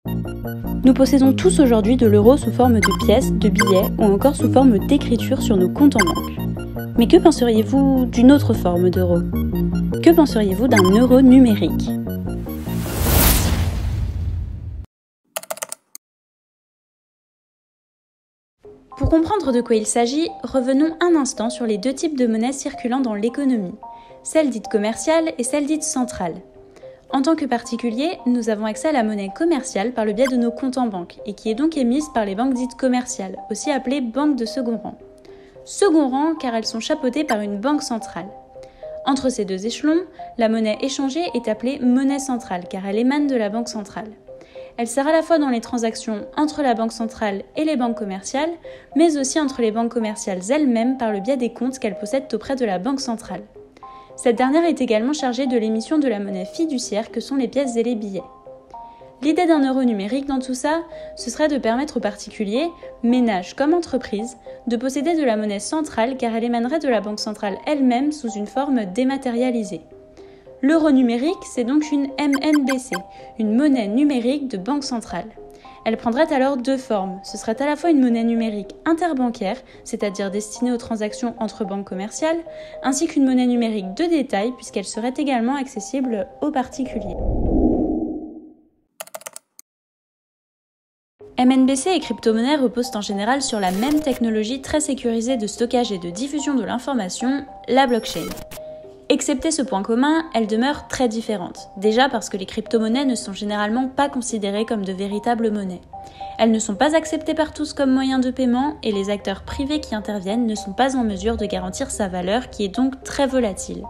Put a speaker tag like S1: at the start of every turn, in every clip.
S1: Nous possédons tous aujourd'hui de l'euro sous forme de pièces, de billets ou encore sous forme d'écriture sur nos comptes en banque. Mais que penseriez-vous d'une autre forme d'euro? Que penseriez-vous d'un euro numérique? Pour comprendre de quoi il s'agit, revenons un instant sur les deux types de monnaies circulant dans l'économie, celle dite commerciale et celle dite centrale. En tant que particulier, nous avons accès à la monnaie commerciale par le biais de nos comptes en banque et qui est donc émise par les banques dites commerciales, aussi appelées banques de second rang. Second rang car elles sont chapeautées par une banque centrale. Entre ces deux échelons, la monnaie échangée est appelée monnaie centrale car elle émane de la banque centrale. Elle sert à la fois dans les transactions entre la banque centrale et les banques commerciales, mais aussi entre les banques commerciales elles-mêmes par le biais des comptes qu'elles possèdent auprès de la banque centrale. Cette dernière est également chargée de l'émission de la monnaie fiduciaire que sont les pièces et les billets. L'idée d'un euro numérique dans tout ça, ce serait de permettre aux particuliers, ménages comme entreprises, de posséder de la monnaie centrale car elle émanerait de la banque centrale elle-même sous une forme dématérialisée. L'euro numérique, c'est donc une MNBC, une monnaie numérique de banque centrale. Elle prendrait alors deux formes. Ce serait à la fois une monnaie numérique interbancaire, c'est-à-dire destinée aux transactions entre banques commerciales, ainsi qu'une monnaie numérique de détail, puisqu'elle serait également accessible aux particuliers. MNBC et crypto-monnaies reposent en général sur la même technologie très sécurisée de stockage et de diffusion de l'information, la blockchain. Excepté ce point commun, elles demeurent très différentes. Déjà parce que les crypto-monnaies ne sont généralement pas considérées comme de véritables monnaies. Elles ne sont pas acceptées par tous comme moyen de paiement et les acteurs privés qui interviennent ne sont pas en mesure de garantir sa valeur qui est donc très volatile.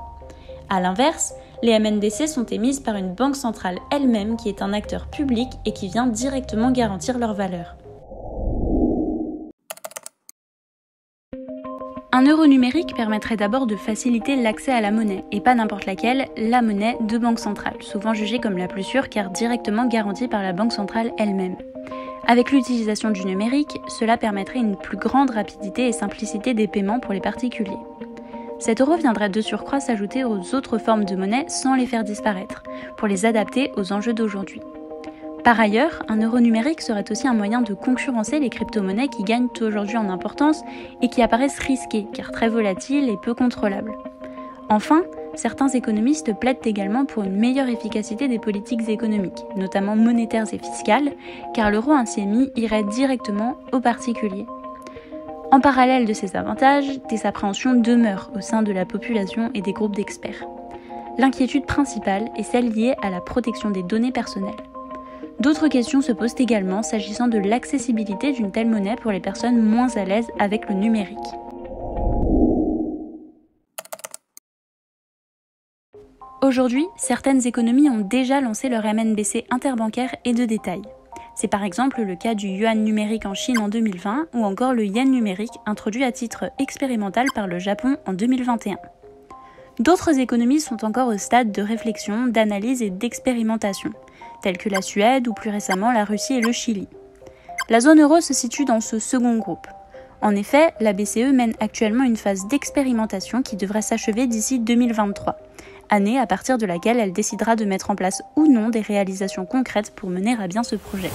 S1: A l'inverse, les MNBC sont émises par une banque centrale elle-même qui est un acteur public et qui vient directement garantir leur valeur. Un euro numérique permettrait d'abord de faciliter l'accès à la monnaie, et pas n'importe laquelle, la monnaie de banque centrale, souvent jugée comme la plus sûre car directement garantie par la banque centrale elle-même. Avec l'utilisation du numérique, cela permettrait une plus grande rapidité et simplicité des paiements pour les particuliers. Cet euro viendrait de surcroît s'ajouter aux autres formes de monnaie sans les faire disparaître, pour les adapter aux enjeux d'aujourd'hui. Par ailleurs, un euro numérique serait aussi un moyen de concurrencer les crypto-monnaies qui gagnent aujourd'hui en importance et qui apparaissent risquées, car très volatiles et peu contrôlables. Enfin, certains économistes plaident également pour une meilleure efficacité des politiques économiques, notamment monétaires et fiscales, car l'euro ainsi émis irait directement aux particuliers. En parallèle de ces avantages, des appréhensions demeurent au sein de la population et des groupes d'experts. L'inquiétude principale est celle liée à la protection des données personnelles. D'autres questions se posent également s'agissant de l'accessibilité d'une telle monnaie pour les personnes moins à l'aise avec le numérique. Aujourd'hui, certaines économies ont déjà lancé leur MNBC interbancaire et de détail. C'est par exemple le cas du yuan numérique en Chine en 2020 ou encore le yen numérique introduit à titre expérimental par le Japon en 2021. D'autres économies sont encore au stade de réflexion, d'analyse et d'expérimentation, telles que la Suède ou plus récemment la Russie et le Chili. La zone euro se situe dans ce second groupe. En effet, la BCE mène actuellement une phase d'expérimentation qui devrait s'achever d'ici 2023, année à partir de laquelle elle décidera de mettre en place ou non des réalisations concrètes pour mener à bien ce projet.